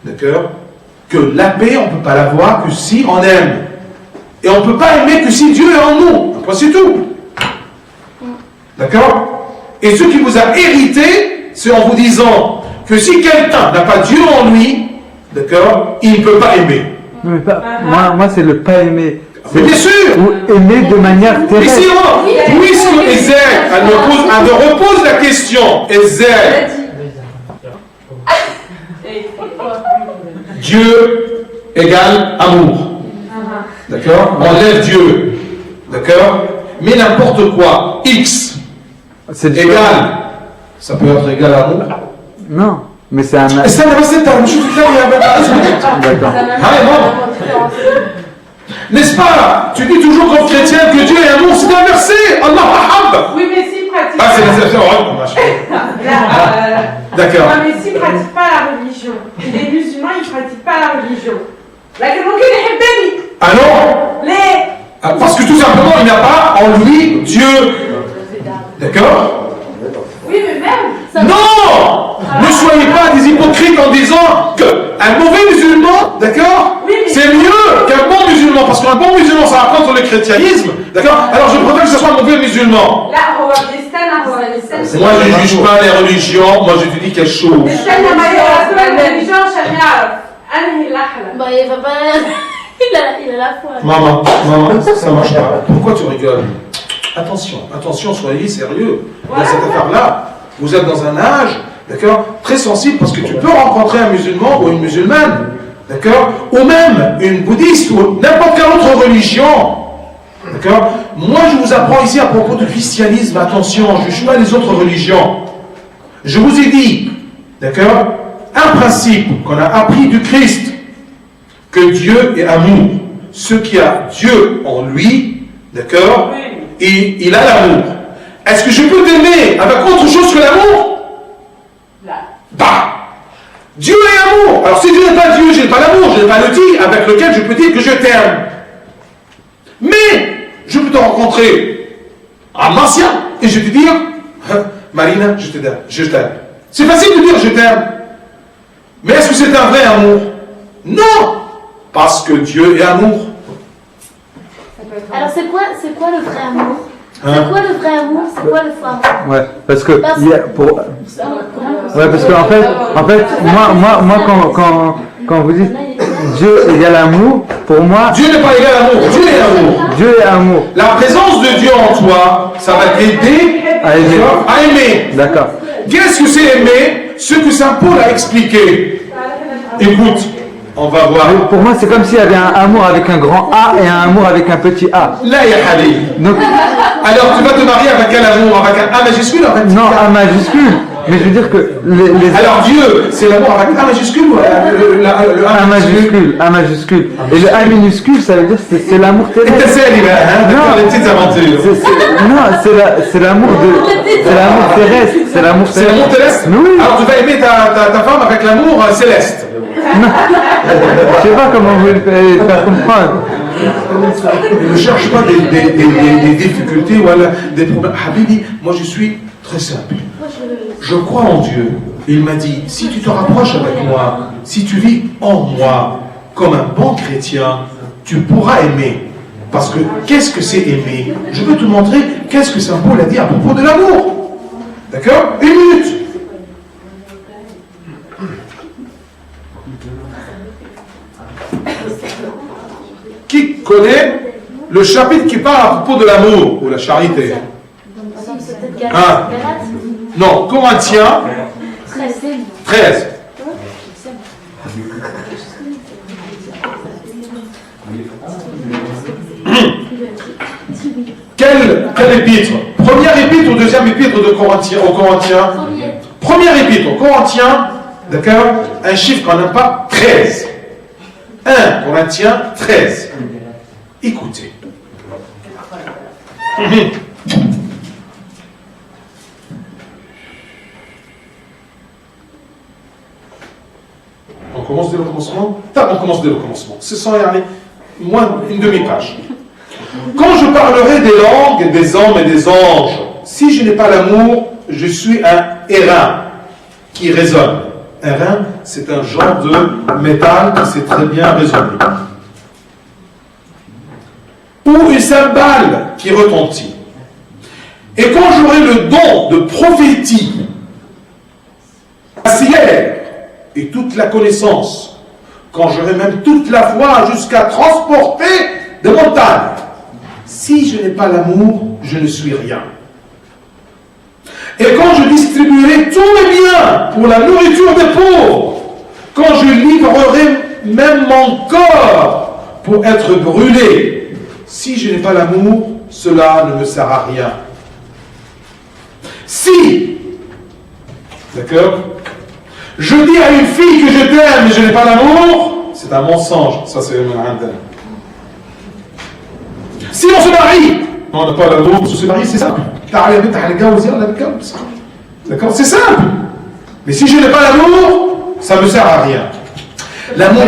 d'accord, que la paix, on ne peut pas l'avoir que si on aime. Et on ne peut pas aimer que si Dieu est en nous. Après, c'est tout. D'accord? Et ce qui vous a hérité, c'est en vous disant que si quelqu'un n'a pas Dieu en lui, d'accord, il ne peut pas aimer. Non, mais pas, moi c'est le pas aimer. Mais bien sûr! Ou aimer de manière terrestre. Puisque Ezel, elle me repose la question, Ezel, Dieu égale amour. D'accord? On enlève Dieu. D'accord? Mais n'importe quoi, X égal, ça peut être égal à amour? Non, mais c'est un. D'accord. N'est-ce pas? Tu dis toujours comme chrétien que Dieu est amour, c'est un verset. Allah Mahab. Oui, mais s'il pratique. Ah, c'est la D'accord. Non, mais s'il ne pratique pas la religion, les musulmans, ils ne pratiquent pas la religion. Ah non? Parce que tout simplement, il n'y a pas en lui Dieu. D'accord? Oui, mais même. Non! Ne soyez pas des hypocrites en disant qu'un mauvais musulman, d'accord, c'est mieux qu'un bon musulman. Parce qu'un bon musulman, ça va contre le chrétianisme. D'accord? Alors je préfère que ce soit un mauvais musulman. Moi, je ne juge pas les religions. Moi, je te dis quelque chose. Bah, il va pas. Il a la foi. Maman, ça marche pas. Pourquoi tu rigoles? Attention, soyez sérieux dans cette affaire-là. Vous êtes dans un âge, d'accord, très sensible parce que tu peux rencontrer un musulman ou une musulmane, d'accord, ou même une bouddhiste ou n'importe quelle autre religion, d'accord. Moi, je vous apprends ici à propos du christianisme. Attention, je ne juge pas les autres religions. Je vous ai dit, d'accord, un principe qu'on a appris du Christ, que Dieu est amour. Ce qui a Dieu en lui, d'accord, il a l'amour. Est-ce que je peux t'aimer avec autre chose que l'amour? Bah, Dieu est amour. Alors si Dieu n'est pas Dieu, je n'ai pas l'amour, je n'ai pas l'outil avec lequel je peux dire que je t'aime. Mais je peux te rencontrer à Marcia et je te dire, Marina, je t'aime. C'est facile de dire je t'aime. Mais est-ce que c'est un vrai amour? Non, parce que Dieu est amour. Alors c'est quoi le vrai amour? C'est quoi le vrai amour? C'est quoi le faux amour? Ouais, parce que parce qu'en fait, moi quand vous dites Dieu égale amour, pour moi Dieu n'est pas égal à amour, Dieu est amour. Dieu est amour. La présence de Dieu en toi, ça va t'aider à aimer. D'accord. Qu'est-ce que c'est aimer? Ce que Saint Paul a expliqué. Écoute, on va voir. Pour moi, c'est comme s'il y avait un amour avec un grand A et un amour avec un petit A. Là, il y a Ali. Donc, alors, tu vas te marier avec quel amour? Avec un A majuscule ou avec un petit A? Non, A majuscule. Mais je veux dire que Alors, Dieu, c'est l'amour avec A majuscule ou le A majuscule? A majuscule. Et le A minuscule, ça veut dire que c'est l'amour terrestre. Non, les petites aventures. Non, c'est l'amour terrestre. C'est l'amour terrestre? Oui. Alors, tu vas aimer ta femme avec l'amour céleste. Non. Je sais pas comment vous le faire comprendre. Ne cherche pas des difficultés ou des problèmes. Habibi, moi je suis très simple. Je crois en Dieu. Il m'a dit, si tu te rapproches avec moi, si tu vis en moi comme un bon chrétien, tu pourras aimer. Parce que qu'est-ce que c'est aimer? Je veux te montrer qu'est-ce que Saint Paul a dit à propos de l'amour. D'accord? Une minute. Qui connaît le chapitre qui parle à propos de l'amour ou la charité? Non, Corinthiens 13. Quel épître? Première épître ou deuxième épître de Corinthiens, aux Corinthiens? Première épître aux Corinthiens, d'accord? Un chiffre qu'on n'a pas, 13. 1 Corinthiens 13. Écoutez. On commence dès le commencement? On commence dès le commencement. Ce sont moins une demi-page. Quand je parlerai des langues des hommes et des anges, si je n'ai pas l'amour, je suis un airain qui résonne. Un rein, c'est un genre de métal qui s'est très bien résolu. Ou une cymbale qui retentit. Et quand j'aurai le don de prophétie, la ciel et toute la connaissance, quand j'aurai même toute la foi jusqu'à transporter des montagnes, si je n'ai pas l'amour, je ne suis rien. Et quand je distribuerai tous mes biens pour la nourriture des pauvres, quand je livrerai même mon corps pour être brûlé, si je n'ai pas l'amour, cela ne me sert à rien. Si, d'accord, je dis à une fille que je t'aime mais je n'ai pas l'amour, c'est un mensonge. Ça, c'est un interne. Si on se marie, on n'a pas l'amour, on se marie, c'est simple. D'accord, c'est simple. Mais si je n'ai pas l'amour, ça ne me sert à rien. L'amour.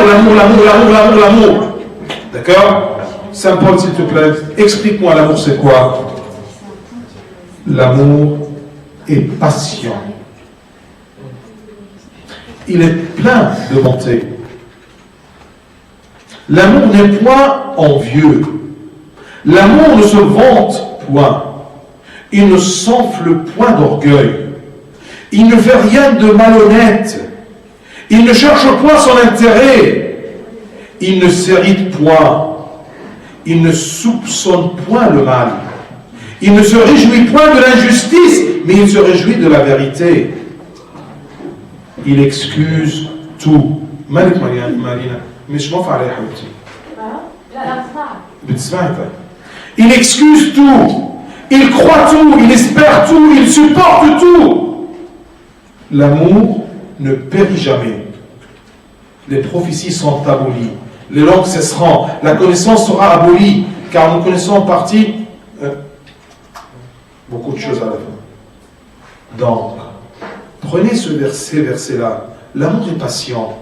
D'accord? Saint Paul, s'il te plaît, explique-moi l'amour, c'est quoi? L'amour est patient. Il est plein de bonté. L'amour n'est point envieux. L'amour ne se vante point. Il ne s'enfle point d'orgueil. Il ne fait rien de malhonnête. Il ne cherche point son intérêt. Il ne s'irrite point. Il ne soupçonne point le mal. Il ne se réjouit point de l'injustice, mais il se réjouit de la vérité. Il excuse tout. Malik Marina, mais je m'en fais aller, il excuse tout. Il croit tout. Il espère tout. Il supporte tout. L'amour ne périt jamais. Les prophéties sont abolies. Les langues cesseront. La connaissance sera abolie. Car nous connaissons en partie beaucoup de choses à la fin. Donc, prenez ce verset-là. L'amour est patient.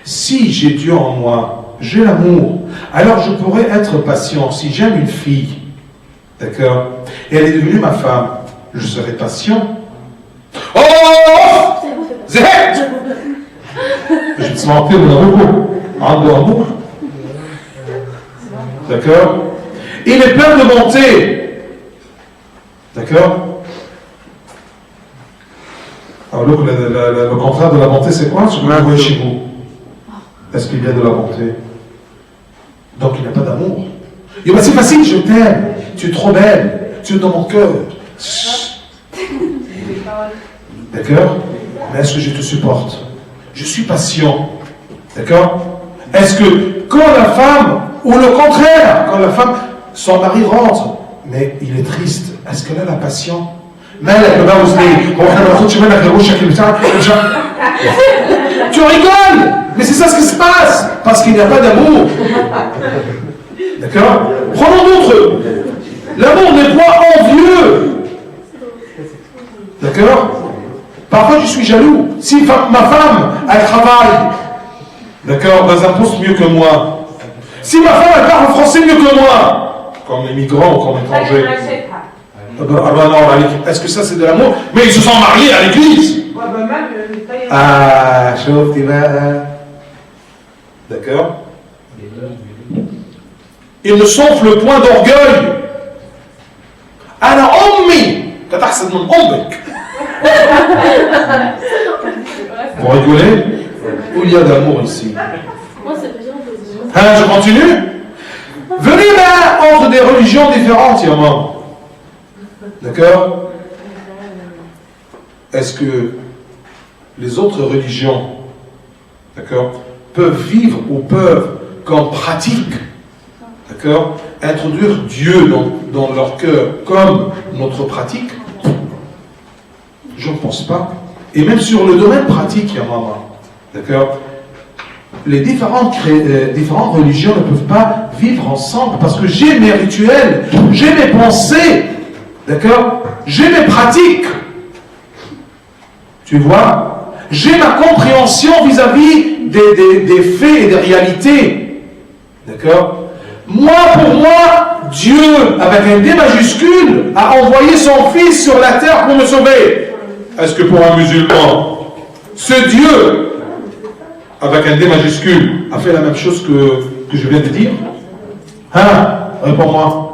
Si j'ai Dieu en moi, j'ai l'amour, alors je pourrais être patient. Si j'aime une fille, d'accord, et elle est devenue ma femme, je serai patient. Oh! Zéhet! Je vais te mentir mon amour. En amour. D'accord? Il est plein de bonté. D'accord? Alors, le contraire de la bonté, c'est quoi? Ce que vous voyez chez vous. Est-ce qu'il y a de la bonté? Donc, il n'y a pas d'amour. C'est facile, je t'aime. Tu es trop belle. Tu es dans mon cœur. D'accord? Mais est-ce que je te supporte? Je suis patient. D'accord? Est-ce que quand la femme, ou le contraire, quand la femme, son mari rentre, mais il est triste, est-ce qu'elle a la patience? Tu rigoles, mais c'est ça ce qui se passe, parce qu'il n'y a pas d'amour. D'accord? Prenons d'autres. L'amour n'est pas envieux. D'accord? Parfois je suis jaloux. Si ma femme, elle travaille, d'accord, dans un poste mieux que moi. Si ma femme, elle parle français mieux que moi, comme immigrant ou comme étranger. Est-ce que ça c'est de l'amour? Mais ils se sont mariés à l'église. Ah, chauffe, tu vas. D'accord? Il ne s'enfle point d'orgueil. Ana ommi, t'as mon ombek. Vous rigolez? Où il y a d'amour ici? Je continue? Venez là entre des religions différentes, Yama. D'accord? Est-ce que les autres religions, d'accord, peuvent vivre ou peuvent, comme pratique, d'accord, introduire Dieu dans leur cœur comme notre pratique? Je ne pense pas. Et même sur le domaine pratique, Yamama, d'accord, les différentes religions ne peuvent pas vivre ensemble parce que j'ai mes rituels, j'ai mes pensées, d'accord, j'ai mes pratiques. Tu vois, j'ai ma compréhension vis-à-vis des faits et des réalités. D'accord? Pour moi, Dieu, avec un D majuscule, a envoyé son Fils sur la terre pour me sauver. Est-ce que pour un musulman, Ce Dieu, avec un D majuscule, a fait la même chose que je viens de dire? Hein? Réponds-moi.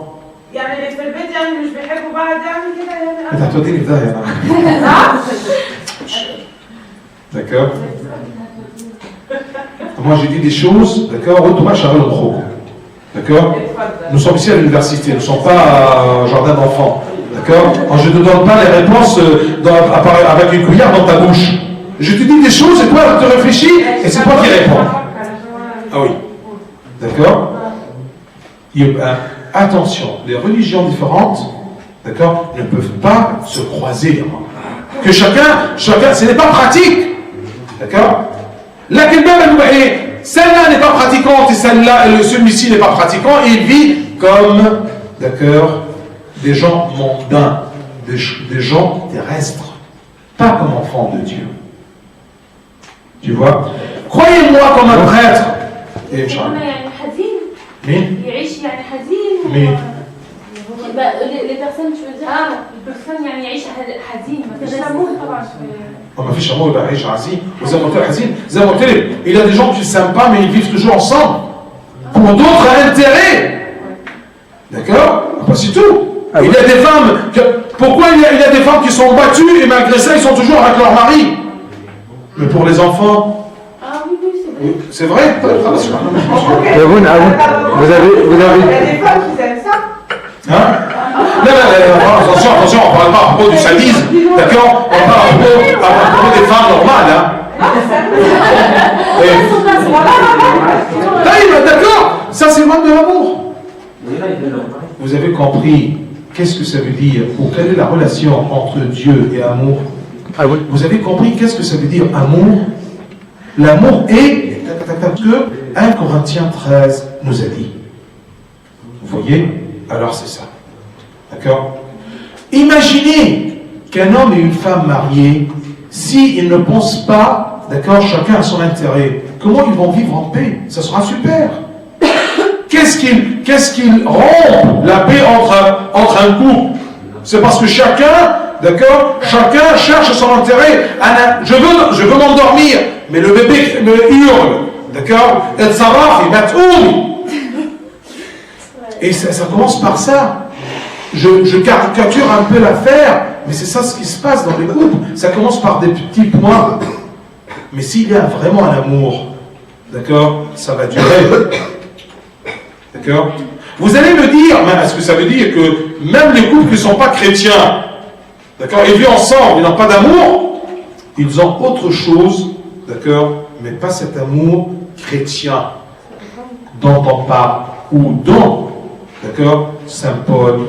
D'accord? Moi j'ai dit des choses, d'accord? D'accord? Nous sommes ici à l'université, nous ne sommes pas à un jardin d'enfants. D'accord? Je ne te donne pas les réponses avec une cuillère dans ta bouche. Je te dis des choses et toi tu réfléchis et c'est toi qui réponds. Ah oui. D'accord? Attention, les religions différentes, d'accord, ne peuvent pas se croiser. Que chacun, ce n'est pas pratique. D'accord? Celle-là n'est pas pratiquante et celle-là, celui-ci n'est pas pratiquant et il vit comme, d'accord, des gens mondains, des gens terrestres, pas comme enfants de Dieu. Tu vois? Croyez-moi comme un prêtre. Et mais les personnes, tu veux dire les personnes يعيش حزين ما فيش أمور طبعا. ما فيش أمور يبقى يعيش حزين وزي ما قلت لك حزين زي ما قلت لك il y a des gens qui ne s'aiment pas mais ils vivent toujours ensemble pour d'autres intérêts. D'accord? C'est tout. Il y a des femmes pourquoi il y a des femmes qui sont battues et malgré ça ils sont toujours avec leur mari? Mais pour les enfants. Ah oui, oui, c'est vrai. C'est vrai. Vous avez des femmes qui aiment ça. Hein? Non, attention, on ne parle pas à propos du sadisme, d'accord? On parle à propos des femmes normales, hein? D'accord? Ça, c'est loin de l'amour. Vous avez compris qu'est-ce que ça veut dire, ou quelle est la relation entre Dieu et amour? Vous avez compris qu'est-ce que ça veut dire amour? L'amour est que 1 Corinthiens 13 nous a dit. Vous voyez? Alors c'est ça. D'accord? Imaginez qu'un homme et une femme mariés, s'ils ne pensent pas, d'accord, chacun a son intérêt, comment ils vont vivre en paix? Ça sera super. Qu'est-ce qu'ils rompent la paix entre un couple? C'est parce que chacun, d'accord, chacun cherche son intérêt. Je veux m'endormir, mais le bébé me hurle, d'accord? Et ça commence par ça. Je caricature un peu l'affaire, mais c'est ça ce qui se passe dans les couples. Ça commence par des petits points. Mais s'il y a vraiment un amour, d'accord, ça va durer. D'accord? Vous allez me dire, est-ce que ça veut dire que même les couples qui ne sont pas chrétiens, d'accord, ils vivent ensemble, ils n'ont pas d'amour, ils ont autre chose, d'accord, mais pas cet amour chrétien dont on parle, ou dont, d'accord, Saint Paul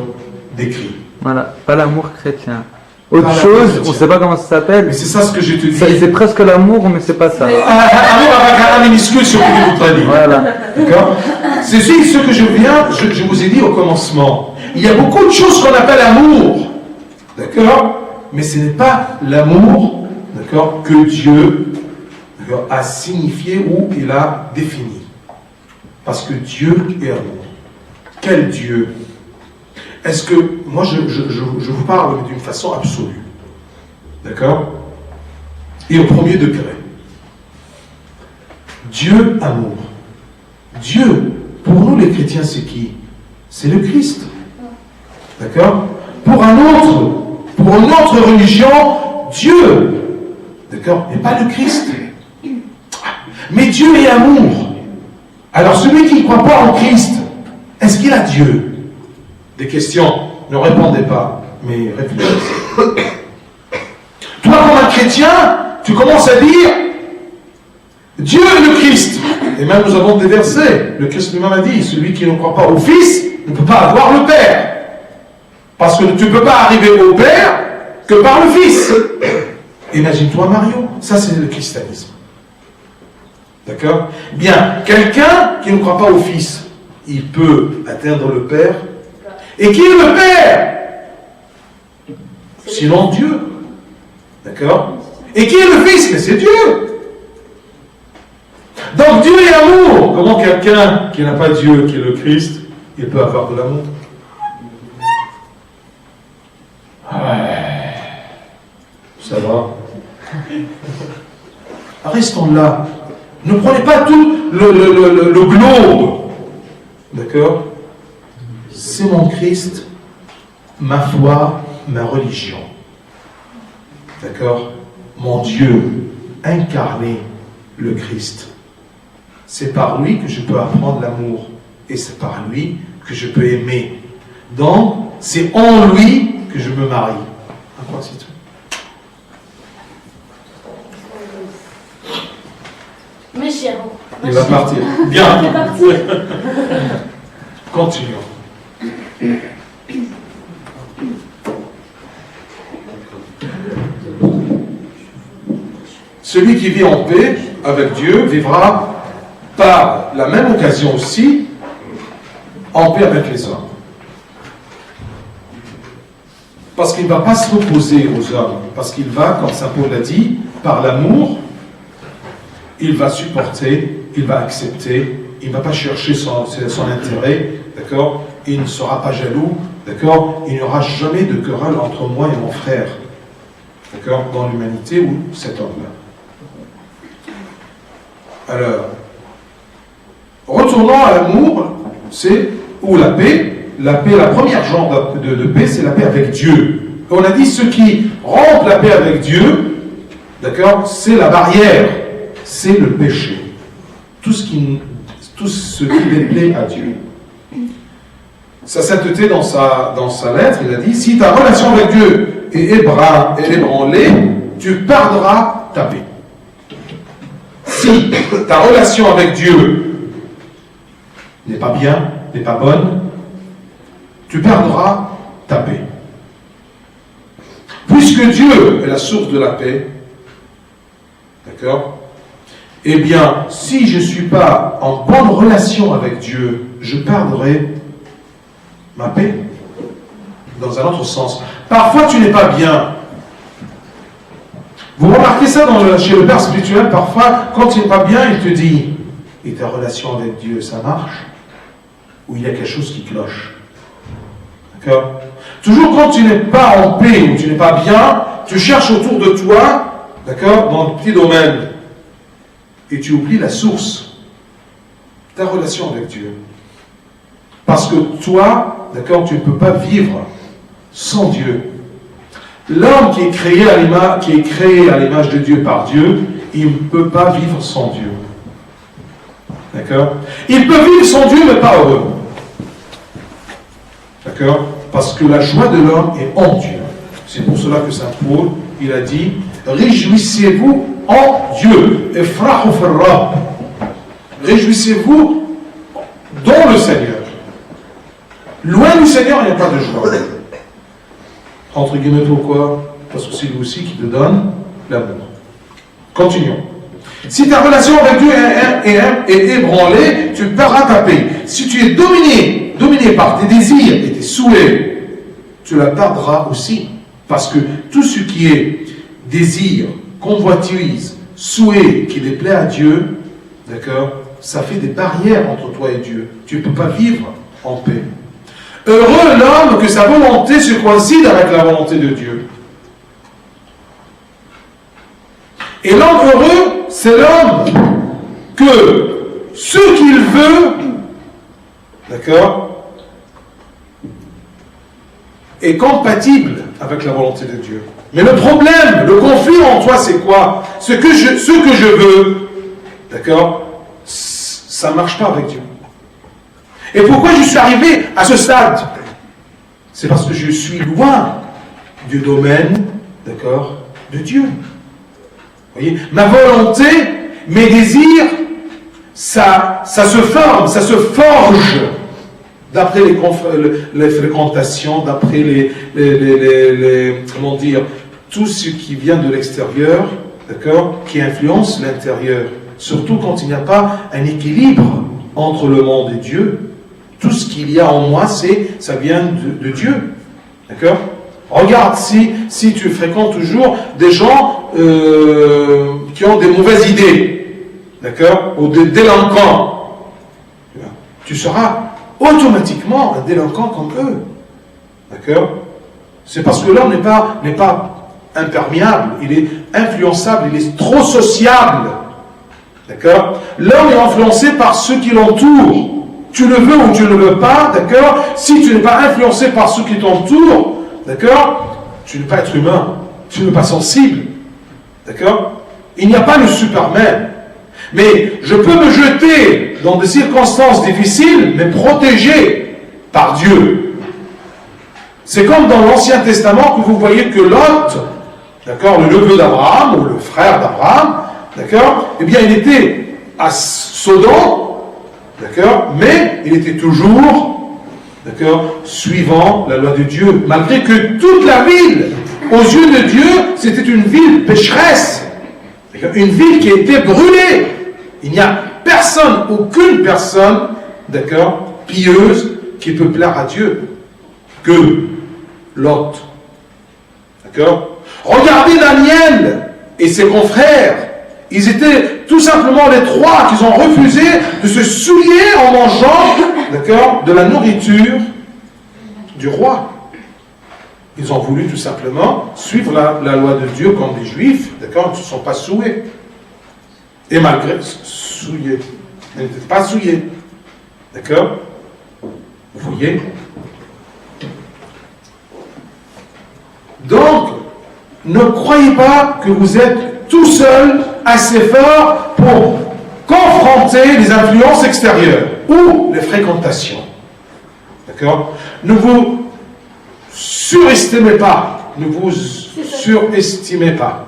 décrit. Voilà, pas l'amour chrétien. Autre chose, on ne sait pas comment ça s'appelle. Mais c'est ça ce que je te dis. C'est presque l'amour, mais c'est pas ça. Amour avec un minuscule sur le bout de Voilà. D'accord? C'est ce que je vous ai dit au commencement. Il y a beaucoup de choses qu'on appelle amour. D'accord? Mais ce n'est pas l'amour, d'accord, que Dieu a signifié ou il a défini. Parce que Dieu est amour. Quel Dieu? Est-ce que, moi je vous parle d'une façon absolue, d'accord? Et au premier degré. Dieu amour. Dieu, pour nous les chrétiens, c'est qui? C'est le Christ. D'accord? Pour une autre religion, Dieu. D'accord? Mais pas le Christ. Mais Dieu est amour. Alors celui qui ne croit pas en Christ, est-ce qu'il a Dieu? Des questions, ne répondez pas, mais réfléchissez. Toi, comme un chrétien, tu commences à dire Dieu est le Christ. Et même nous avons des versets. Le Christ lui-même a dit, celui qui ne croit pas au Fils ne peut pas avoir le Père. Parce que tu ne peux pas arriver au Père que par le Fils. Imagine-toi Mario, ça c'est le christianisme. D'accord? Bien, quelqu'un qui ne croit pas au Fils, il peut atteindre le Père. Et qui est le Père? Sinon Dieu. D'accord? Et qui est le Fils? Mais c'est Dieu. Donc Dieu est amour. Comment quelqu'un qui n'a pas Dieu, qui est le Christ, il peut avoir de l'amour? Ça va? restons là. Ne prenez pas tout le globe. D'accord? C'est mon Christ, ma foi, ma religion. D'accord? Mon Dieu incarné, le Christ. C'est par lui que je peux apprendre l'amour. Et c'est par lui que je peux aimer. Donc, c'est en lui que je me marie. À quoi c'est tout? Mes chers. Il va partir. Bien. Il va partir. Continuons. Celui qui vit en paix avec Dieu vivra par la même occasion aussi en paix avec les hommes. Parce qu'il ne va pas s'opposer aux hommes, parce qu'il va, comme saint Paul l'a dit, par l'amour, il va supporter, il va accepter, il ne va pas chercher son intérêt, d'accord? Il ne sera pas jaloux, d'accord? Il n'y aura jamais de querelle entre moi et mon frère, d'accord? Dans l'humanité ou cet homme-là. Alors, retournons à l'amour, ou la paix. La paix, la première genre de paix, c'est la paix avec Dieu. On a dit ce qui rompt la paix avec Dieu, d'accord, c'est la barrière, c'est le péché. Tout ce qui déplaît à Dieu. Sa sainteté, dans sa lettre, il a dit, si ta relation avec Dieu est ébranlée, tu perdras ta paix. Si ta relation avec Dieu n'est pas bien, n'est pas bonne, tu perdras ta paix. Puisque Dieu est la source de la paix, d'accord? Eh bien, si je ne suis pas en bonne relation avec Dieu, je perdrai ma paix. Dans un autre sens. Parfois, tu n'es pas bien. Vous remarquez ça chez le père spirituel, parfois, quand il n'est pas bien, il te dit, et ta relation avec Dieu, ça marche? Ou il y a quelque chose qui cloche? D'accord? Toujours quand tu n'es pas en paix ou tu n'es pas bien, tu cherches autour de toi, d'accord, dans le petit domaine, et tu oublies la source, ta relation avec Dieu. Parce que toi, d'accord, tu ne peux pas vivre sans Dieu. L'homme qui est créé à l'image de Dieu par Dieu, il ne peut pas vivre sans Dieu. D'accord? Il peut vivre sans Dieu, mais pas heureux. D'accord? Parce que la joie de l'homme est en Dieu. C'est pour cela que saint Paul, il a dit, réjouissez-vous en Dieu. Efrahu fir Rabb. Réjouissez-vous dans le Seigneur. Loin du Seigneur, il n'y a pas de joie. Entre guillemets, pourquoi? Parce que c'est lui aussi qui te donne l'amour. Continuons. Si ta relation avec Dieu est ébranlée, tu perdras ta paix. Si tu es dominé par tes désirs et tes souhaits, tu la perdras aussi. Parce que tout ce qui est désir, convoitise, souhait qui déplaît à Dieu, d'accord, ça fait des barrières entre toi et Dieu. Tu ne peux pas vivre en paix. Heureux l'homme que sa volonté se coïncide avec la volonté de Dieu. Et l'homme heureux, c'est l'homme que ce qu'il veut, d'accord, est compatible avec la volonté de Dieu. Mais le problème, le conflit en toi, c'est quoi? Ce que je veux, d'accord, ça ne marche pas avec Dieu. Et pourquoi je suis arrivé à ce stade? C'est parce que je suis loin du domaine, d'accord, de Dieu. Vous voyez, ma volonté, mes désirs, ça se forme, ça se forge d'après les fréquentations, d'après comment dire, tout ce qui vient de l'extérieur, d'accord, qui influence l'intérieur. Surtout quand il n'y a pas un équilibre entre le monde et Dieu. Tout ce qu'il y a en moi, ça vient de Dieu. D'accord? Regarde, si tu fréquentes toujours des gens qui ont des mauvaises idées, d'accord, ou des délinquants, tu seras automatiquement un délinquant comme eux. D'accord? C'est parce que l'homme n'est pas imperméable, il est influençable, il est trop sociable. D'accord? L'homme est influencé par ceux qui l'entourent. Tu le veux ou tu ne le veux pas, d'accord? Si tu n'es pas influencé par ceux qui t'entourent, d'accord? Tu n'es pas être humain, tu n'es pas sensible. D'accord? Il n'y a pas le Superman. Mais je peux me jeter dans des circonstances difficiles, mais protégé par Dieu. C'est comme dans l'Ancien Testament que vous voyez que Lot, d'accord, le neveu d'Abraham, ou le frère d'Abraham, d'accord, eh bien il était à Sodome, d'accord, mais il était toujours, d'accord, suivant la loi de Dieu, malgré que toute la ville, aux yeux de Dieu, c'était une ville pécheresse, une ville qui a été brûlée. Il n'y a personne, aucune personne, d'accord, pieuse, qui peut plaire à Dieu que Lot. D'accord? Regardez Daniel et ses confrères. Ils étaient tout simplement les trois qui ont refusé de se souiller en mangeant, d'accord, de la nourriture du roi. Ils ont voulu tout simplement suivre la loi de Dieu comme des Juifs, d'accord, ils ne se sont pas souillés. Et malgré souillés, ils n'étaient pas souillés. D'accord? Vous voyez? Donc, ne croyez pas que vous êtes tout seul assez fort pour confronter les influences extérieures ou les fréquentations. D'accord? Ne vous surestimez pas. Ne vous surestimez pas.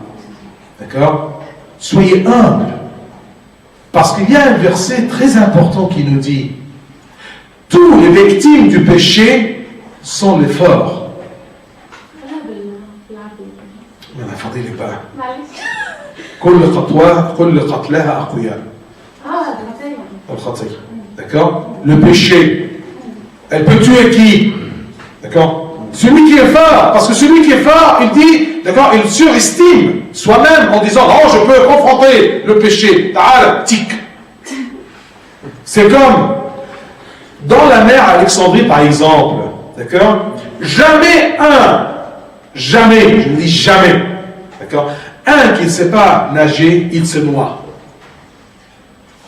D'accord? Soyez humble. Parce qu'il y a un verset très important qui nous dit: tous les victimes du péché sont les forts. Mais attendez les pas. D'accord? Le péché, elle peut tuer qui? D'accord? Celui qui est fort, parce que celui qui est fort, il dit, d'accord, il surestime soi-même en disant: non, je peux confronter le péché. Ta'ala, tic. C'est comme dans la mer Alexandrie, par exemple, d'accord, jamais, je dis jamais, d'accord, un qui ne sait pas nager, il se noie.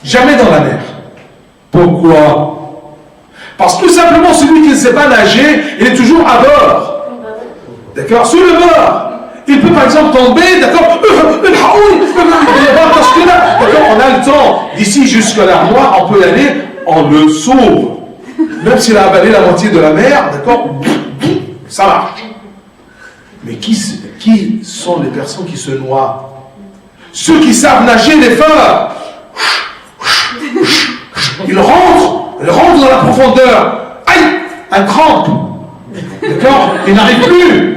Jamais dans la mer. Pourquoi? Parce que tout simplement, celui qui ne sait pas nager, il est toujours à bord. D'accord? Sur le bord. Il peut par exemple tomber, d'accord? Parce que là, d'accord, on a le temps. D'ici jusqu'à l'armoire, on peut y aller, on le sauve. Même s'il a avalé la moitié de la mer, d'accord? Ça marche. Mais qui sont les personnes qui se noient? Ceux qui savent nager les forts. Ils rentrent dans la profondeur. Aïe! Un crampe. D'accord? Il n'arrive plus.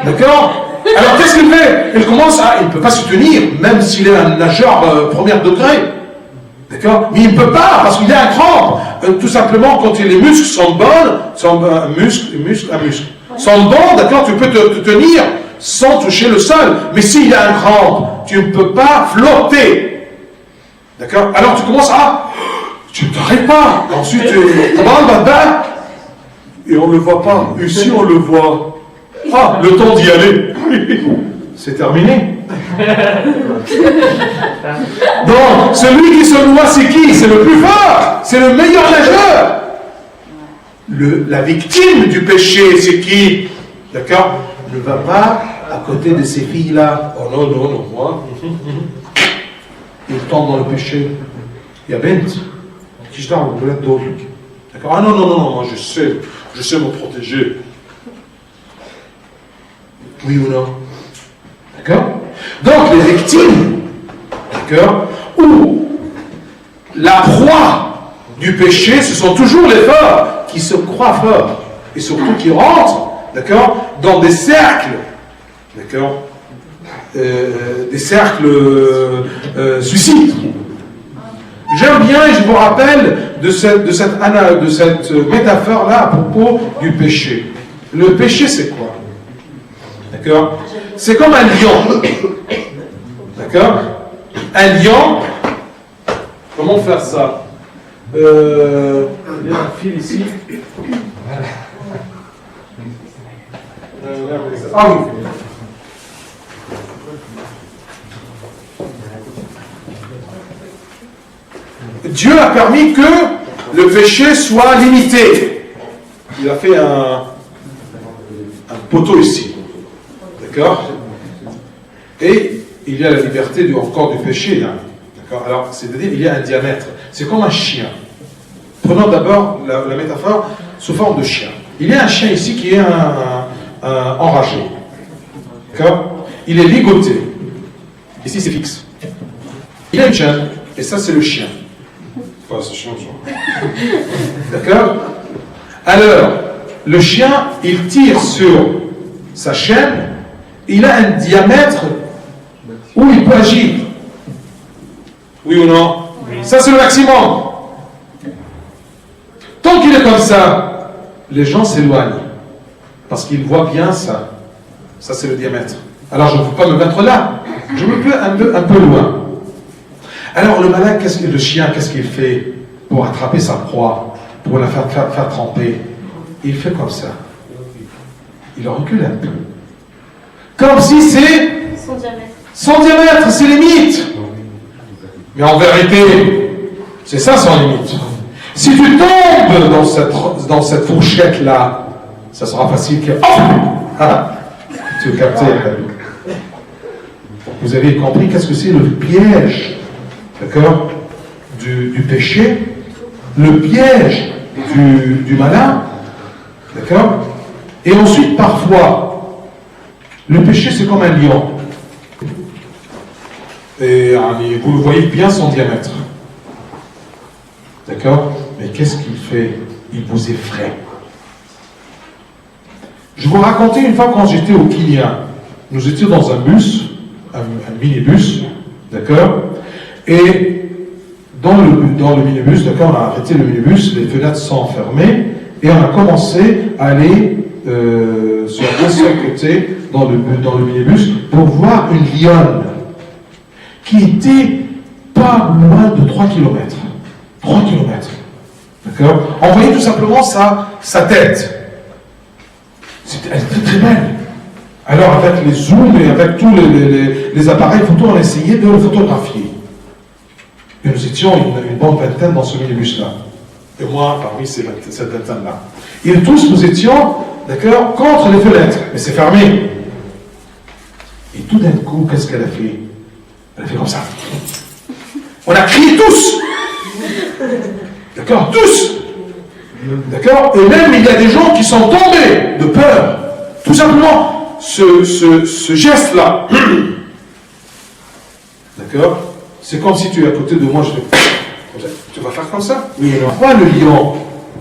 D'accord? Alors qu'est-ce qu'il fait? Il commence à... Il ne peut pas se tenir, même s'il est un nageur premier degré. D'accord? Mais il ne peut pas, parce qu'il y a un crampe. Tout simplement, quand les muscles sont bons, un muscle, sont bons, d'accord, tu peux te tenir sans toucher le sol. Mais s'il y a un crampe, tu ne peux pas flotter. D'accord? Alors tu commences à... Tu ne t'arrêtes pas. Ensuite, et on ne le voit pas. Ici, on le voit. Ah, le temps d'y aller. C'est terminé. Donc, celui qui se noie, c'est qui? C'est le plus fort. C'est le meilleur nageur. La victime du péché, c'est qui? D'accord? Ne va pas à côté de ces filles-là. Oh non, moi. Il tombe dans le péché. Il y a bent. Qui je t'en veux d'accord? Ah non, moi je sais me protéger. Oui ou non? D'accord? Donc les victimes, d'accord, ou la proie du péché, ce sont toujours les forts qui se croient forts et surtout qui rentrent, d'accord, dans des cercles, d'accord, des cercles suicides. J'aime bien et je vous rappelle de cette métaphore-là à propos du péché. Le péché, c'est quoi? D'accord? C'est comme un lion. D'accord? Un lion, comment faire ça? Il y a un fil ici. Ah oui. Dieu a permis que le péché soit limité. Il a fait un poteau ici. D'accord? Et il y a la liberté encore du péché. Là. D'accord? Alors, c'est-à-dire, il y a un diamètre. C'est comme un chien. Prenons d'abord la métaphore sous forme de chien. Il y a un chien ici qui est enragé. D'accord? Il est ligoté. Ici, c'est fixe. Il a une chaîne. Et ça, c'est le chien. Enfin, c'est chien, d'accord? Alors, le chien, il tire sur sa chaîne. Il a un diamètre où il peut agir. Oui ou non? Oui. Ça, c'est le maximum. Tant qu'il est comme ça, les gens s'éloignent. Parce qu'ils voient bien ça. Ça, c'est le diamètre. Alors, je ne peux pas me mettre là. Je me mets un peu loin. Alors, le chien, qu'est-ce qu'il fait pour attraper sa proie, pour la faire tremper? Il fait comme ça. Il recule un peu. Comme si c'est son diamètre, c'est limite. Mais en vérité, c'est ça son limite. Si tu tombes dans cette fourchette-là, ça sera facile que... Oh, tu captes. Vous avez compris qu'est-ce que c'est le piège, d'accord, du péché, le piège du malin, d'accord? Et ensuite, parfois, le péché, c'est comme un lion. Et vous le voyez bien son diamètre. D'accord? Mais qu'est-ce qu'il fait? Il vous effraie. Je vous racontais une fois quand j'étais au Kenya. Nous étions dans un bus, un minibus, d'accord? Et dans le minibus, d'accord, on a arrêté le minibus, les fenêtres sont fermées, et on a commencé à aller sur un seul côté dans le minibus pour voir une lionne qui était pas loin de 3 km. 3 km. D'accord? On voyait tout simplement sa tête. Elle était très belle. Alors, avec les zooms et avec tous les appareils photo, on essayait de le photographier. Et nous étions une bonne vingtaine dans ce minibus-là. Et moi, parmi cette vingtaine-là. Et tous, nous étions, d'accord, contre les fenêtres. Mais c'est fermé. Et tout d'un coup, qu'est-ce qu'elle a fait? Elle a fait comme ça. On a crié tous. D'accord? Tous. D'accord? Et même, il y a des gens qui sont tombés de peur. Tout simplement, ce geste-là. D'accord? C'est comme si tu es à côté de moi, je fais... Tu vas faire comme ça? Oui, alors. Pourquoi le lion,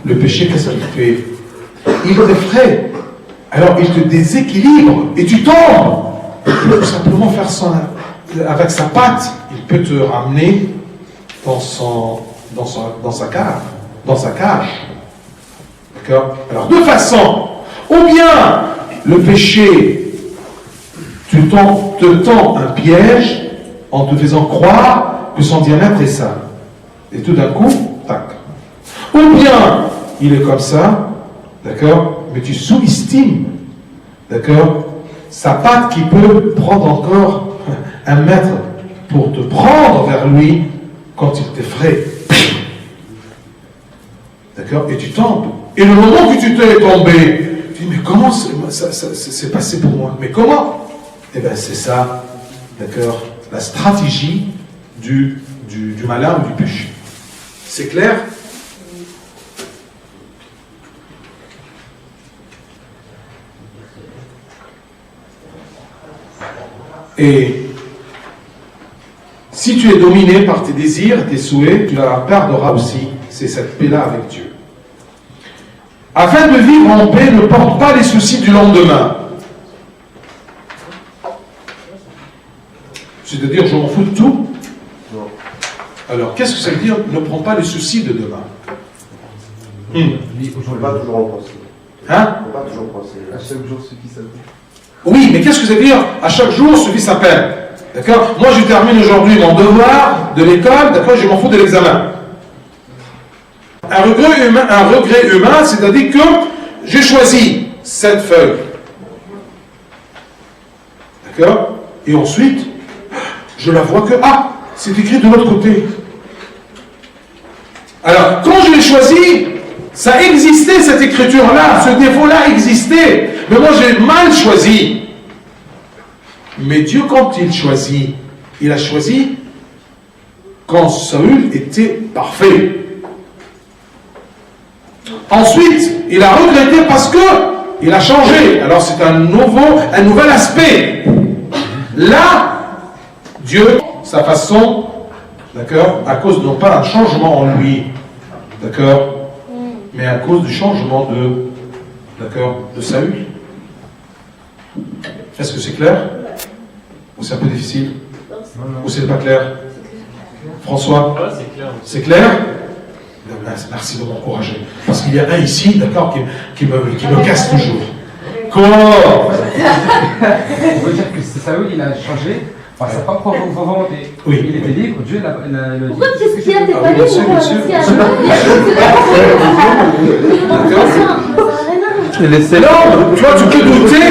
le péché, qu'est-ce qu'il fait? Il t'effraie. Alors, il te déséquilibre et tu tombes. Il peut tout simplement faire avec sa patte, il peut te ramener dans sa cage. D'accord? Alors, deux façons. Ou bien, le péché te tend un piège en te faisant croire que son diamètre est ça. Et tout d'un coup, tac. Ou bien, il est comme ça, d'accord, mais tu sous-estimes, d'accord, sa patte qui peut prendre encore 1 mètre pour te prendre vers lui quand il t'effraie. D'accord? Et tu tombes. Et le moment que tu t'es tombé, tu dis, mais comment c'est passé pour moi? Mais comment? Eh bien, c'est ça, d'accord, la stratégie du malin ou du péché. C'est clair? Et si tu es dominé par tes désirs, tes souhaits, tu la perdras aussi. C'est cette paix-là avec Dieu. Afin de vivre en paix, ne porte pas les soucis du lendemain. C'est-à-dire, je m'en fous de tout. Non. Alors, qu'est-ce que ça veut dire? Ne prends pas les soucis de demain. Il ne faut pas toujours en penser. Hein? Il ne faut pas toujours penser. À chaque jour suffit sa peine. Oui, mais qu'est-ce que ça veut dire? À chaque jour suffit sa peine. D'accord? Moi, je termine aujourd'hui mon devoir de l'école, d'accord? Je m'en fous de l'examen. Un regret humain, c'est-à-dire que j'ai choisi cette feuille. D'accord? Et ensuite, je la vois que, c'est écrit de l'autre côté. Alors, quand je l'ai choisi, ça existait cette écriture-là, ce défaut-là existait. Mais moi, j'ai mal choisi. Mais Dieu, quand il choisit, il a choisi quand Saül était parfait. Ensuite, il a regretté parce que il a changé. Alors c'est un nouvel aspect. Là, Dieu, sa façon, d'accord, à cause non pas d'un changement en lui, d'accord, mais à cause du changement de Saül. Est-ce que c'est clair? Ou c'est un peu difficile? Ou c'est pas clair? François? C'est clair? Merci de m'encourager. Parce qu'il y a un ici, d'accord, qui me casse toujours. Comment? On veut dire que c'est Saül, il a changé par sa propre volonté. Oui. Il était libre, Dieu l'a dit. Pourquoi qu'est-ce qu'il y a? T'es pas bien sûr, libre bien sûr. aussi à Non, tu vois, tu peux douter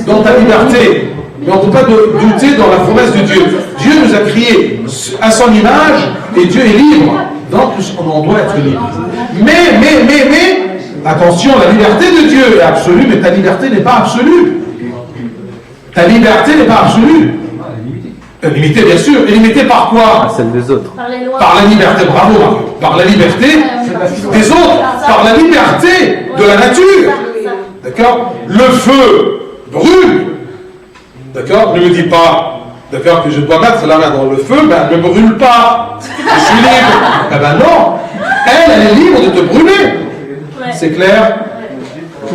dans ta liberté. Mais on ne peut pas douter dans la promesse de Dieu. Dieu nous a créés à son image et Dieu est libre. Donc on doit être libre. Mais, attention, la liberté de Dieu est absolue, mais ta liberté n'est pas absolue. Ta liberté n'est pas absolue. Limitée, bien sûr. Et limitée par quoi? Celle des autres. Par les lois. Par la liberté, bravo Mario. Par la liberté des autres. Par la liberté de la nature. D'accord? Le feu brûle. D'accord? Ne me dis pas, d'accord, que je dois mettre la main dans le feu, ben ne brûle pas. Je suis libre. Eh ben non. Elle est libre de te brûler. C'est clair?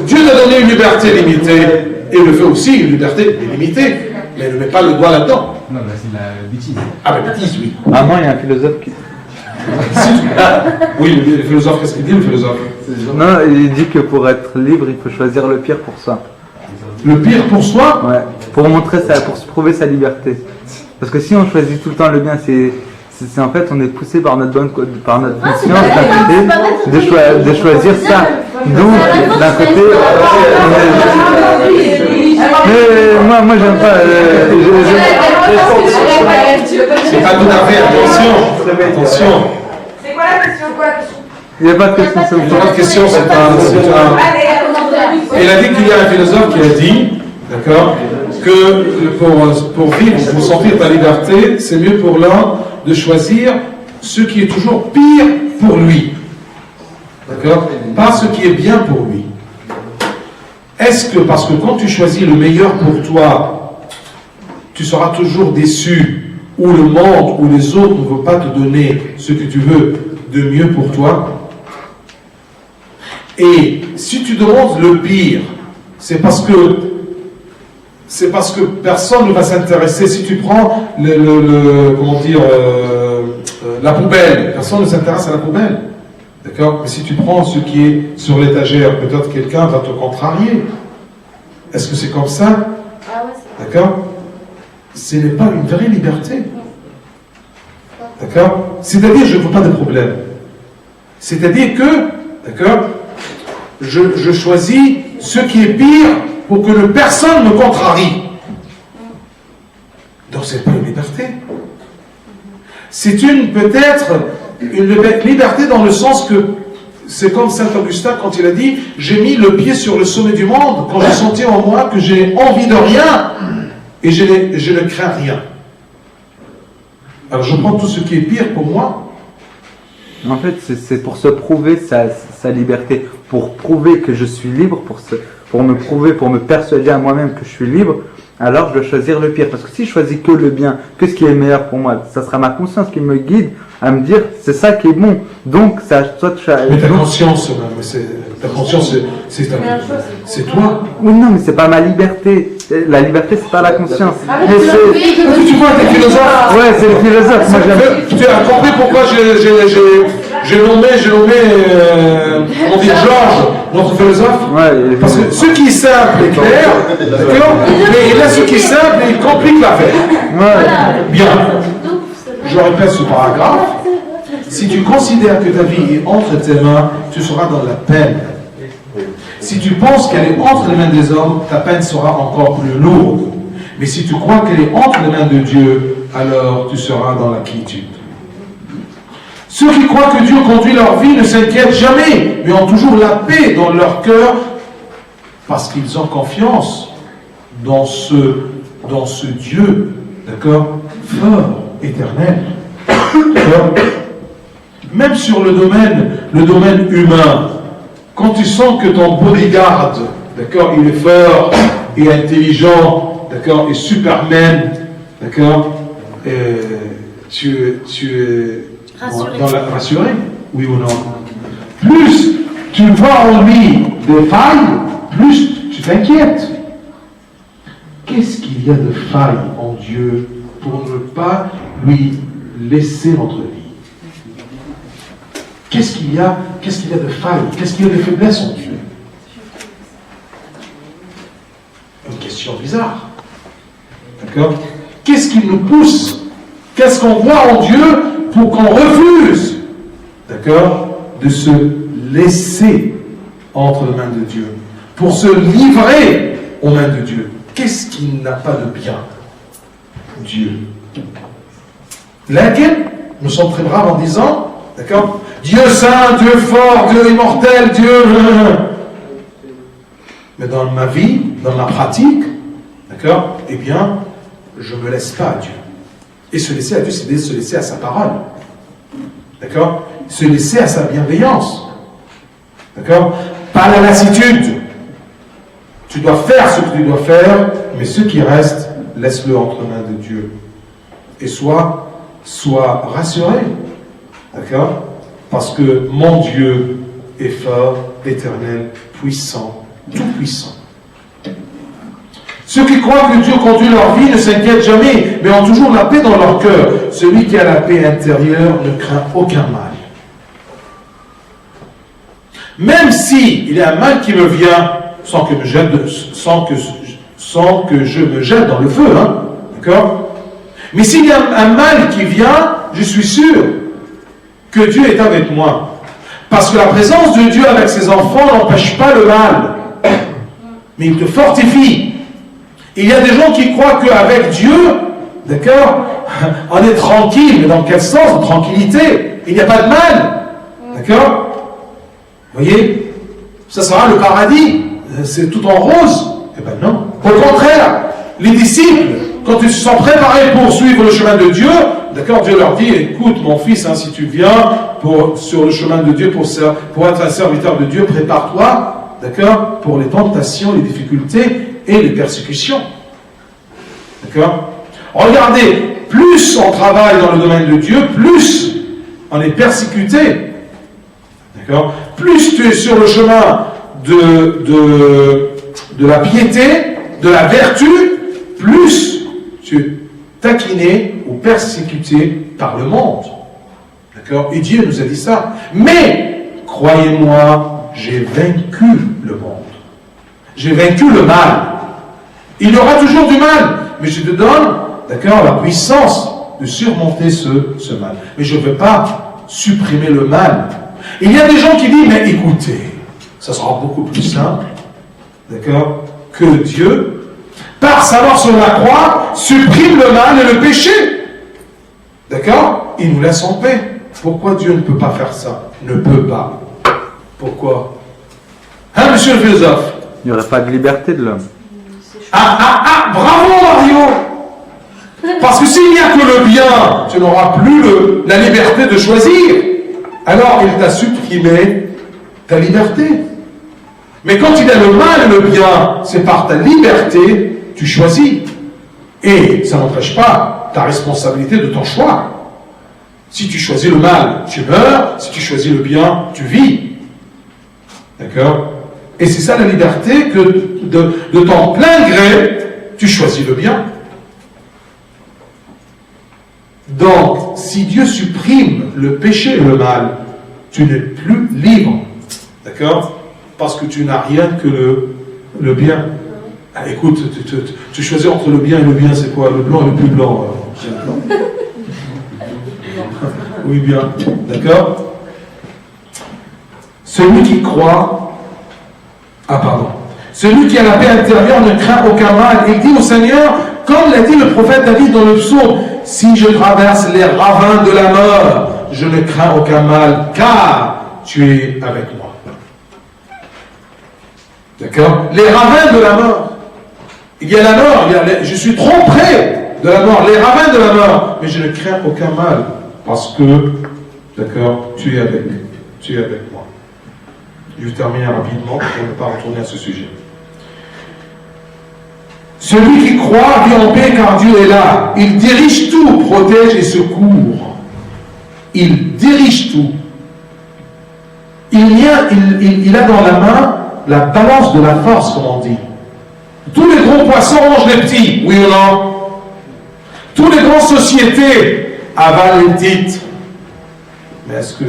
Dieu t'a donné une liberté limitée. Et le feu aussi, une liberté limitée. Mais ne mets pas le doigt là-dedans. Non, mais c'est la bêtise. Ah ben bêtise, oui. À moi, il y a un philosophe qui... Oui, le philosophe, qu'est-ce qu'il dit le philosophe? Non, il dit que pour être libre, il faut choisir le pire pour soi. Le pire pour soi? Ouais, pour montrer ça, pour se prouver sa liberté. Parce que si on choisit tout le temps le bien, c'est en fait on est poussé par notre par notre conscience d'un côté de choisir ça. Donc d'un côté, mais moi j'aime pas. C'est pas tout à fait, attention. C'est quoi la question? Il n'y a pas de question. Il n'y a pas de question, c'est un... Il a dit qu'il y a un philosophe qui a dit, d'accord, que pour vivre, pour sentir ta liberté, c'est mieux pour l'un de choisir ce qui est toujours pire pour lui. D'accord? Pas ce qui est bien pour lui. Est-ce que, parce que quand tu choisis le meilleur pour toi, tu seras toujours déçu, ou le monde, ou les autres ne vont pas te donner ce que tu veux de mieux pour toi? Et si tu demandes le pire, c'est parce que personne ne va s'intéresser. Si tu prends la poubelle, personne ne s'intéresse à la poubelle. D'accord? Mais si tu prends ce qui est sur l'étagère, peut-être quelqu'un va te contrarier. Est-ce que c'est comme ça? D'accord? Ce n'est pas une vraie liberté. D'accord? C'est-à-dire, je ne veux pas de problème. C'est-à-dire que, d'accord, je choisis ce qui est pire pour que personne ne me contrarie. Donc c'est pas une liberté. C'est peut-être une liberté dans le sens que c'est comme Saint Augustin quand il a dit « J'ai mis le pied sur le sommet du monde quand j'ai senti en moi que j'ai envie de rien et je ne crains rien. » Alors je prends tout ce qui est pire pour moi. En fait, c'est pour se prouver sa liberté, pour prouver que je suis libre, pour me prouver, pour me persuader à moi-même que je suis libre, alors je dois choisir le pire. Parce que si je choisis que le bien, que ce qui est meilleur pour moi, ça sera ma conscience qui me guide à me dire c'est ça qui est bon. Donc, c'est à toi de choisir. Mais ta conscience, c'est toi. Oui, non, mais c'est pas ma liberté. La liberté, c'est pas la conscience. Tu vois, t'es philosophe. Ouais, c'est le philosophe. Moi, j'aime. Tu as compris pourquoi j'ai nommé on dit Georges, notre philosophe? Ouais, parce que ce qui est simple est clair, d'accord? Mais là, ce qui est simple, il complique l'affaire. Ouais. Bien. Je répète ce paragraphe. Si tu considères que ta vie est entre tes mains, tu seras dans la peine. Si tu penses qu'elle est entre les mains des hommes, ta peine sera encore plus lourde. Mais si tu crois qu'elle est entre les mains de Dieu, alors tu seras dans la quiétude. Ceux qui croient que Dieu conduit leur vie ne s'inquiètent jamais, mais ont toujours la paix dans leur cœur parce qu'ils ont confiance dans ce Dieu, d'accord, fort, éternel. D'accord. Même sur le domaine humain, quand tu sens que ton bodyguard, d'accord, il est fort et intelligent, d'accord, et Superman, d'accord, tu es rassuré, oui ou non? Plus tu vois en lui des failles, plus tu t'inquiètes. Qu'est-ce qu'il y a de failles en Dieu pour ne pas lui laisser notre vie? Qu'est-ce qu'il y a de failles? Qu'est-ce qu'il y a de faiblesses en Dieu? Une question bizarre. D'accord? Qu'est-ce qui nous pousse? Qu'est-ce qu'on voit en Dieu pour qu'on refuse, d'accord, de se laisser entre les mains de Dieu, pour se livrer aux mains de Dieu? Qu'est-ce qui n'a pas de bien? Dieu. Laquelle nous sommes très braves en disant, d'accord, Dieu saint, Dieu fort, Dieu immortel, Dieu. Mais dans ma vie, dans ma pratique, d'accord, eh bien, je ne me laisse pas à Dieu. Et se laisser à Dieu, c'est se laisser à sa parole. D'accord? Se laisser à sa bienveillance. D'accord? Pas la lassitude. Tu dois faire ce que tu dois faire, mais ce qui reste, laisse-le entre les mains de Dieu. Et sois rassuré. D'accord? Parce que mon Dieu est fort, éternel, puissant, tout-puissant. Ceux qui croient que Dieu conduit leur vie ne s'inquiètent jamais, mais ont toujours la paix dans leur cœur. Celui qui a la paix intérieure ne craint aucun mal. Même si il y a un mal qui me vient, sans que je me jette dans le feu, hein, d'accord? Mais s'il y a un mal qui vient, je suis sûr que Dieu est avec moi. Parce que la présence de Dieu avec ses enfants n'empêche pas le mal, mais il te fortifie. Il y a des gens qui croient qu'avec Dieu, d'accord, on est tranquille, mais dans quel sens? De tranquillité. Il n'y a pas de mal. D'accord? Vous voyez? Ça sera le paradis. C'est tout en rose. Eh bien non. Au contraire, les disciples, quand ils se sont préparés pour suivre le chemin de Dieu, d'accord, Dieu leur dit, écoute mon fils, hein, si tu viens sur le chemin de Dieu, pour être un serviteur de Dieu, prépare-toi, d'accord, pour les tentations, les difficultés et les persécutions. D'accord? Regardez, plus on travaille dans le domaine de Dieu, plus on est persécuté. D'accord? Plus tu es sur le chemin de la piété, de la vertu, plus tu es taquiné ou persécuté par le monde. D'accord? Et Dieu nous a dit ça. Mais, croyez-moi, j'ai vaincu le monde. J'ai vaincu le mal. Il y aura toujours du mal, mais je te donne, d'accord, la puissance de surmonter ce mal. Mais je ne veux pas supprimer le mal. Il y a des gens qui disent, mais écoutez, ça sera beaucoup plus simple, d'accord, que Dieu, par sa mort sur la croix, supprime le mal et le péché. D'accord? Il nous laisse en paix. Pourquoi Dieu ne peut pas faire ça? Ne peut pas. Pourquoi? Hein, monsieur le philosophe? Il n'y aurait pas de liberté de l'homme. Bravo Mario! Parce que s'il n'y a que le bien, tu n'auras plus la liberté de choisir. Alors il t'a supprimé ta liberté. Mais quand il y a le mal et le bien, c'est par ta liberté, tu choisis. Et ça n'empêche pas ta responsabilité de ton choix. Si tu choisis le mal, tu meurs. Si tu choisis le bien, tu vis. D'accord? Et c'est ça la liberté, que de ton plein gré, tu choisis le bien. Donc, si Dieu supprime le péché et le mal, tu n'es plus libre. D'accord? Parce que tu n'as rien que le bien. Ah, écoute, tu choisis entre le bien et le bien, c'est quoi? Le blanc et le plus blanc. C'est le blanc. Oui, bien. D'accord? Celui qui croit... Celui qui a la paix intérieure ne craint aucun mal. Il dit au Seigneur, comme l'a dit le prophète David dans le psaume, si je traverse les ravins de la mort, je ne crains aucun mal, car tu es avec moi. D'accord? Les ravins de la mort. Il y a la mort, je suis trop près de la mort, les ravins de la mort, mais je ne crains aucun mal, parce que, d'accord, tu es avec moi. Je vais terminer rapidement pour ne pas retourner à ce sujet. Celui qui croit vit en paix car Dieu est là. Il dirige tout, protège et secourt. Il dirige tout. Il a dans la main la balance de la force, comme on dit. Tous les gros poissons mangent les petits, oui ou non? Toutes les grandes sociétés avalent les petites. Mais est-ce que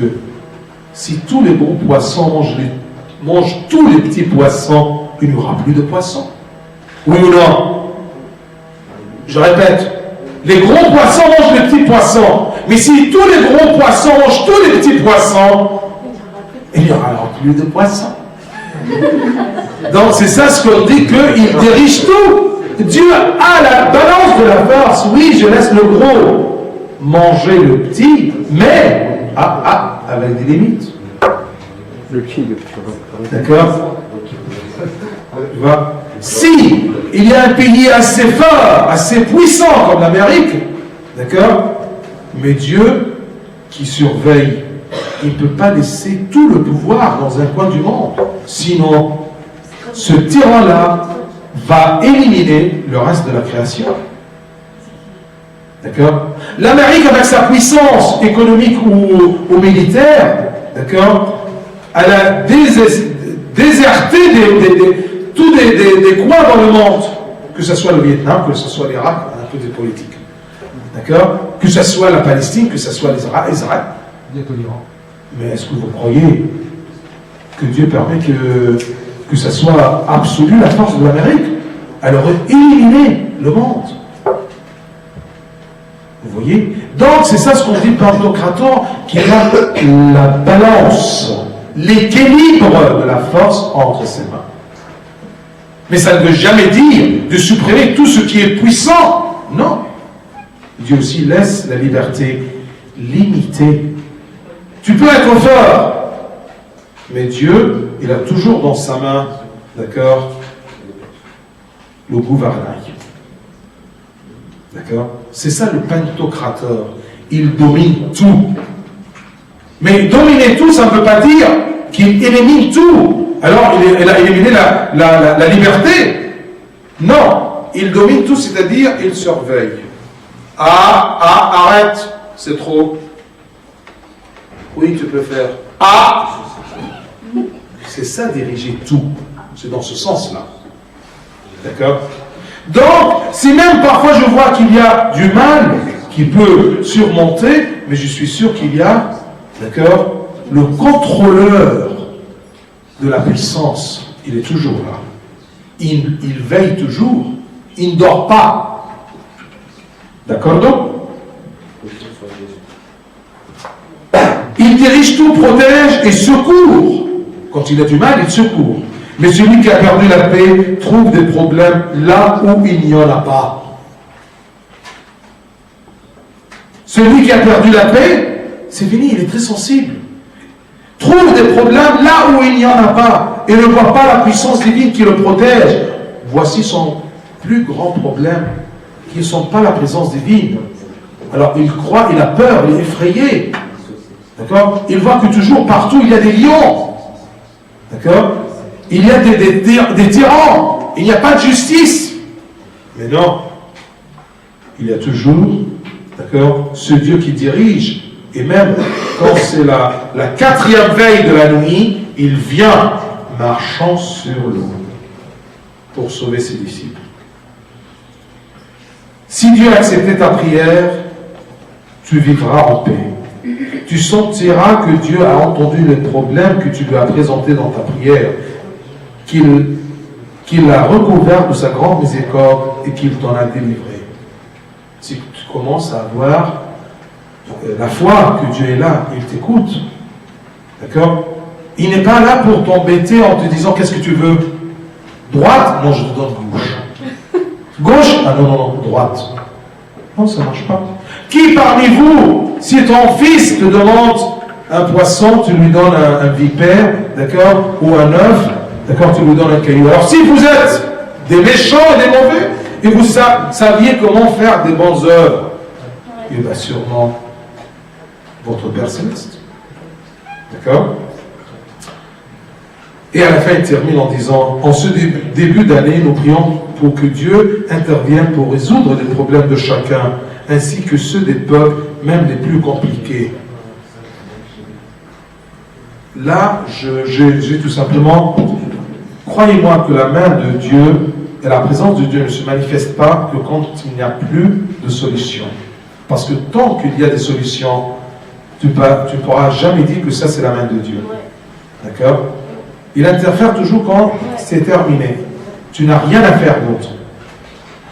si tous les gros poissons mangent tous les petits poissons, il n'y aura plus de poissons? Oui ou non? Je répète, les gros poissons mangent les petits poissons. Mais si tous les gros poissons mangent tous les petits poissons, il n'y aura alors plus de poissons. Donc c'est ça ce qu'on dit, qu'il dirige tout. Dieu a la balance de la force. Oui, je laisse le gros manger le petit, mais avec des limites. Le petit. D'accord? Tu vois? Si il y a un pays assez fort, assez puissant comme l'Amérique, d'accord? Mais Dieu qui surveille, il ne peut pas laisser tout le pouvoir dans un coin du monde. Sinon, ce tyran-là va éliminer le reste de la création. D'accord? L'Amérique, avec sa puissance économique ou militaire, d'accord, elle a déserté tous des coins dans le monde, que ce soit le Vietnam, que ce soit l'Irak, un peu des politiques. D'accord? Que ce soit la Palestine, que ce soit Israël. Mais est-ce que vous croyez que Dieu permet que ça soit absolu la force de l'Amérique? Elle aurait éliminé le monde. Vous voyez? Donc c'est ça ce qu'on dit Pantocrator, qui a la balance, l'équilibre de la force entre ses mains. Mais ça ne veut jamais dire de supprimer tout ce qui est puissant. Non. Dieu aussi laisse la liberté limitée. Tu peux être fort, mais Dieu, il a toujours dans sa main, d'accord, le gouvernail. D'accord? C'est ça le Pantocrator. Il domine tout. Mais dominer tout, ça ne veut pas dire qu'il élimine tout. Alors, il a éliminé la liberté. Non, il domine tout, c'est-à-dire il surveille. Arrête, c'est trop. Oui, tu peux faire. C'est ça, diriger tout. C'est dans ce sens-là. D'accord? Donc, si même parfois je vois qu'il y a du mal qui peut surmonter, mais je suis sûr qu'il y a, d'accord, le contrôleur de la puissance, il est toujours là. Il veille toujours. Il ne dort pas. D'accord donc? Il dirige tout, protège et secourt. Quand il a du mal, il secourt. Mais celui qui a perdu la paix trouve des problèmes là où il n'y en a pas. Celui qui a perdu la paix, c'est fini, il est très sensible. Trouve des problèmes là où il n'y en a pas et ne voit pas la puissance divine qui le protège. Voici son plus grand problème, qui ne sont pas la présence divine. Alors il croit, il a peur, il est effrayé. D'accord? Il voit que toujours partout il y a des lions. D'accord? Il y a des tyrans. Il n'y a pas de justice. Mais non. Il y a toujours, d'accord, ce Dieu qui dirige. Et même quand c'est la quatrième veille de la nuit, il vient marchant sur l'eau pour sauver ses disciples. Si Dieu a accepté ta prière, tu vivras en paix. Tu sentiras que Dieu a entendu les problèmes que tu lui as présentés dans ta prière, qu'il a recouvert de sa grande miséricorde et qu'il t'en a délivré. Si tu commences à avoir la foi que Dieu est là, il t'écoute. D'accord? Il n'est pas là pour t'embêter en te disant qu'est-ce que tu veux? Droite? Non, je te donne gauche. Gauche? Ah non, droite. Non, ça ne marche pas. Qui parmi vous, si ton fils te demande un poisson, tu lui donnes un vipère, d'accord, ou un œuf, d'accord, tu lui donnes un caillou. Alors si vous êtes des méchants et des mauvais, et vous saviez comment faire des bonnes œuvres, et bien sûrement votre Père Céleste. D'accord? Et à la fin, il termine en disant, en ce début d'année, nous prions pour que Dieu intervienne pour résoudre les problèmes de chacun, ainsi que ceux des peuples, même les plus compliqués. Là, j'ai tout simplement, croyez-moi que la main de Dieu et la présence de Dieu ne se manifestent pas que quand il n'y a plus de solution. Parce que tant qu'il y a des solutions, tu ne pourras jamais dire que ça c'est la main de Dieu. D'accord? Il interfère toujours quand c'est terminé. Tu n'as rien à faire d'autre.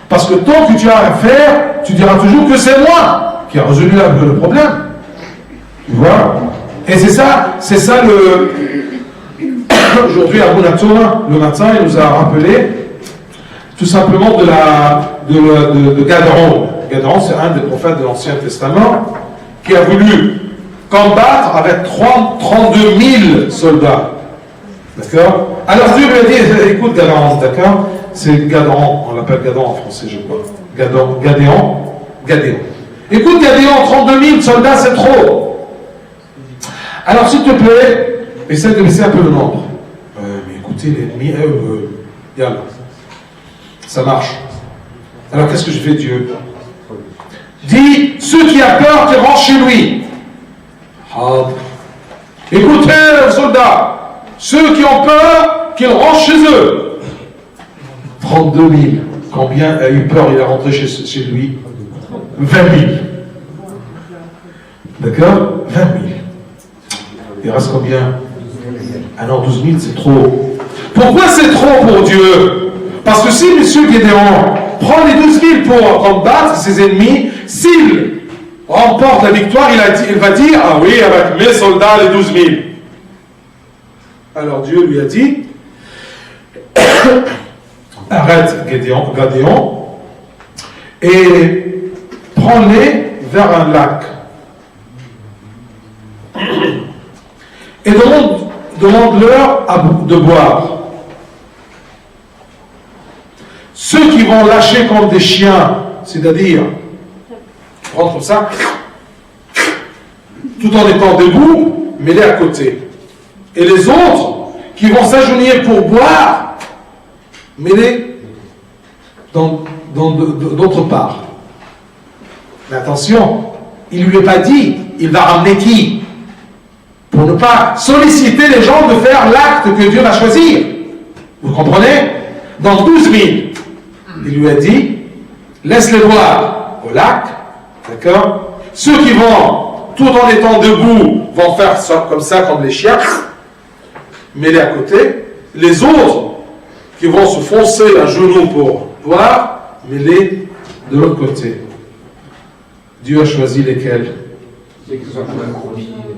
Parce que tant que tu as à faire, tu diras toujours que c'est moi qui a résolu le problème. Tu vois? Et c'est ça le... Aujourd'hui, à Bounatoura, le matin, il nous a rappelé tout simplement de Gadron. Gadron, c'est un des prophètes de l'Ancien Testament qui a voulu combattre avec 32 000 soldats. D'accord? Alors Dieu lui a dit, écoute Gadron, d'accord? C'est Gadron, on l'appelle Gadron en français, je crois. Gadéon. Écoute Gadéon, 32 000 soldats, c'est trop. Alors s'il te plaît, essaie de laisser un peu le nombre. Mais écoutez, l'ennemi, yalla. Ça marche. Alors qu'est-ce que je fais, Dieu? Dis, ceux qui ont peur, qu'ils rentrent chez lui. Écoutez, soldats, ceux qui ont peur, qu'ils rentrent chez eux. 32 000. Combien a eu peur, il est rentré chez lui? 20 000. D'accord? 20 000. Il reste combien? Ah non, 12 000, c'est trop. Pourquoi c'est trop pour Dieu? Parce que si M. Gédéon prend les 12 000 pour combattre ses ennemis, s'il remporte la victoire, il va dire, ah oui, avec mes soldats, les 12 000. Alors Dieu lui a dit, arrête Gédéon, et prends-les vers un lac. Et demande-leur de boire. Ceux qui vont lâcher comme des chiens, c'est-à-dire prendre comme ça, tout en étant debout, mets-les à côté. Et les autres qui vont s'agenouiller pour boire, mets-les d'autre part. Mais attention, il ne lui a pas dit, il va ramener qui? Pour ne pas solliciter les gens de faire l'acte que Dieu va choisir. Vous comprenez? Dans 12 000, il lui a dit, laisse-les boire au lac, d'accord? Ceux qui vont, tout en étant debout, vont faire ça, comme les chiens, mets-les à côté. Les autres, qui vont se foncer à genoux pour boire, mets-les de l'autre côté. Dieu a choisi lesquels?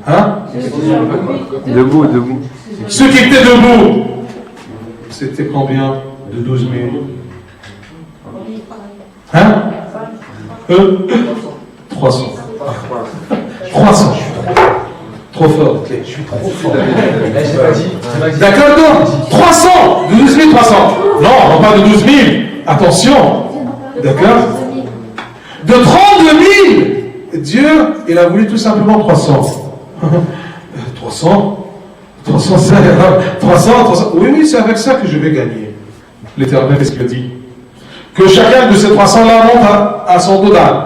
Hein? Debout. Ceux qui étaient debout, c'était combien de 12 000? Hein? 300. 300. Trop fort, je suis trop fort. D'accord, non? 300! De 12 300. Non, on parle de 12 000. Attention. D'accord? De 32 000. Dieu, il a voulu tout simplement 300. 300, oui, c'est avec ça que je vais gagner. L'Éternel, qu'est-ce qu'il dit? Que chacun de ces 300-là monte à son dos d'âne.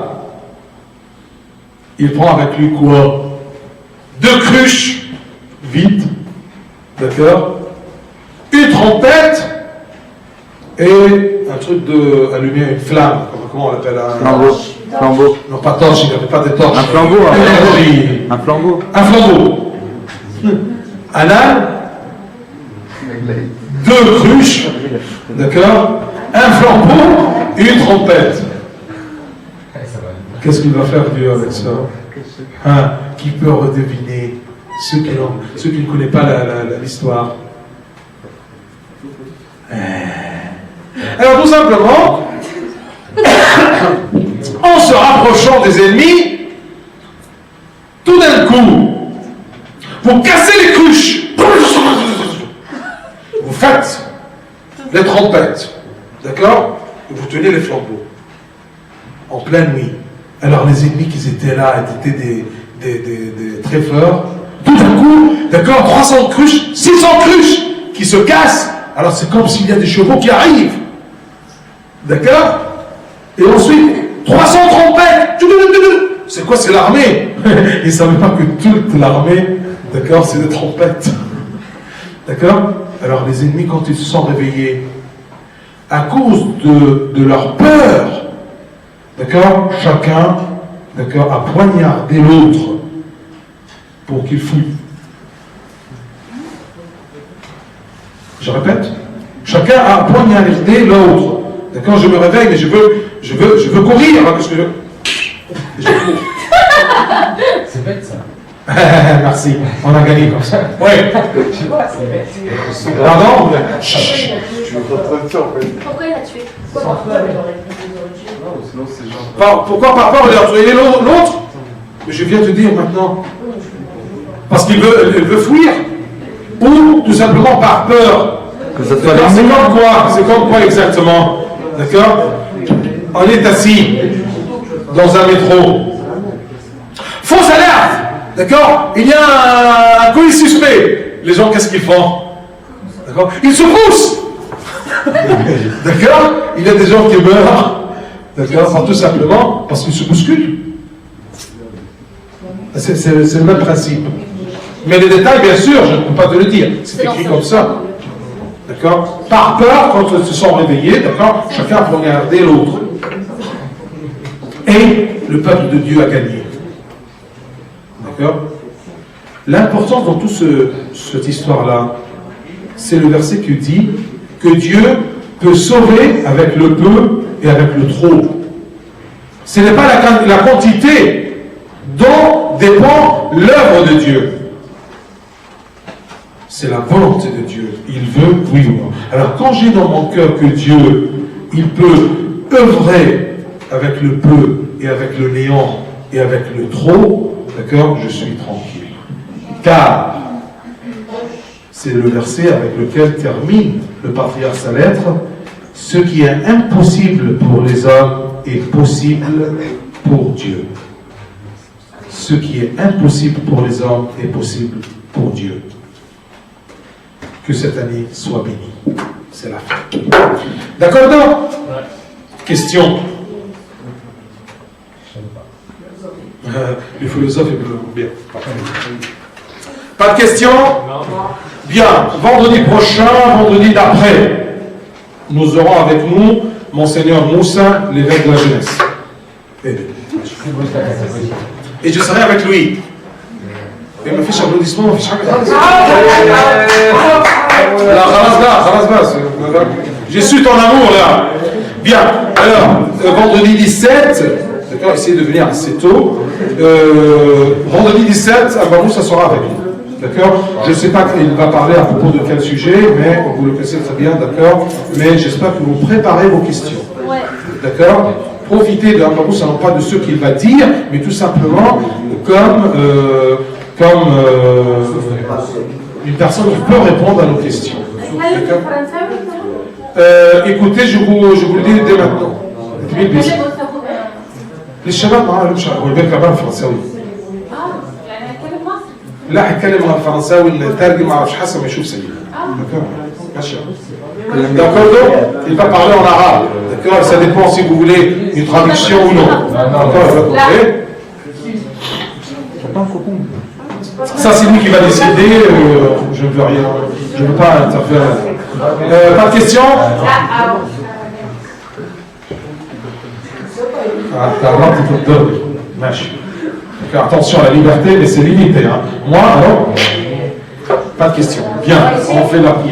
Il prend avec lui quoi? 2 cruches vides, d'accord? Une trompette et un truc de allumer une flamme. Comment on l'appelle? Flambeau. Non, pas torche, il n'y avait pas de torche. Un flambeau. Un flambeau. Un âne, 2 cruches, d'accord? Un flambeau et une trompette. Qu'est-ce qu'il va faire Dieu avec ça? Hein? Qui peut redeviner ceux qui ne connaissent pas l'histoire? Alors tout simplement, en se rapprochant gens des ennemis, tout d'un coup, vous cassez les cruches. Vous faites les trompettes. D'accord? Vous tenez les flambeaux. En pleine nuit. Alors les ennemis qui étaient là étaient des très forts. Tout d'un coup, d'accord, 300 cruches, 600 cruches qui se cassent. Alors c'est comme s'il y a des chevaux qui arrivent. D'accord? Et ensuite, 300 trompettes. C'est quoi? C'est l'armée. Ils ne savaient pas que toute l'armée, d'accord, c'est des trompettes. D'accord? Alors les ennemis, quand ils se sont réveillés, à cause de leur peur, d'accord, chacun, d'accord, a poignardé l'autre pour qu'il fuit. Je répète, chacun a poignardé l'autre. D'accord, je me réveille, mais je veux courir, hein, parce que je cours. C'est bête ça. Merci, on a gagné comme ça. Ouais. Pardon? Pourquoi il a tué? Pourquoi par peur il a tué l'autre? Je viens te dire maintenant. Parce qu'il veut fuir. Ou tout simplement par peur. Que ça soit C'est comme quoi? C'est comme quoi exactement? D'accord? On est assis dans un métro. Fausse alerte! D'accord? Il y a un colis suspect. Les gens, qu'est-ce qu'ils font? D'accord? Ils se poussent! D'accord? Il y a des gens qui meurent. D'accord? Tout simplement parce qu'ils se bousculent. C'est le même principe. Mais les détails, bien sûr, je ne peux pas te le dire. C'est écrit comme ça. D'accord? Par peur, quand ils se sont réveillés, d'accord? Chacun a regardé l'autre. Et le peuple de Dieu a gagné. D'accord? L'important dans toute cette histoire-là, c'est le verset qui dit que Dieu peut sauver avec le peu et avec le trop. Ce n'est pas la quantité dont dépend l'œuvre de Dieu. C'est la volonté de Dieu. Il veut, oui ou non. Alors quand j'ai dans mon cœur que Dieu, il peut œuvrer avec le peu et avec le néant et avec le trop, d'accord, je suis tranquille. Car c'est le verset avec lequel termine le patriarche sa lettre. Ce qui est impossible pour les hommes est possible pour Dieu. Ce qui est impossible pour les hommes est possible pour Dieu. Que cette année soit bénie. C'est la fin. D'accord, non? Question. Les philosophes, bien. Pas de questions? Bien. Vendredi prochain, vendredi d'après, nous aurons avec nous Monseigneur Moussa, l'évêque de la jeunesse. Et je serai avec lui. Et me fiche applaudissement, me fiche j'ai su ton amour là. Bien. Alors, vendredi 17, d'accord, essayez de venir assez tôt. Vendredi 17, Abamou, ça sera avec nous. D'accord? Je ne sais pas qu'il va parler à propos de quel sujet, mais vous le connaissez très bien, d'accord? Mais j'espère que vous préparez vos questions. Ouais. D'accord? Profitez de Abamou, ça non pas de ce qu'il va dire, mais tout simplement comme une personne qui peut répondre à nos questions. D'accord? Écoutez, je vous le dis dès maintenant. للشباب معاه المشعر والبيت كمان فرنساوي. لا هيتكلم فرنساوي الترجم ما اعرفش حسب ما يشوف سيدي. ماشي. D'accord, il va parler en arabe. D'accord, ça dépend si vous voulez une traduction ou non. D'accord, ça c'est lui qui va décider. Je ne veux rien. Je ne veux pas interférer. Pas de questions? Attention à la liberté, mais c'est limité. Hein. Moi, alors, pas de question. Bien, on fait la prière.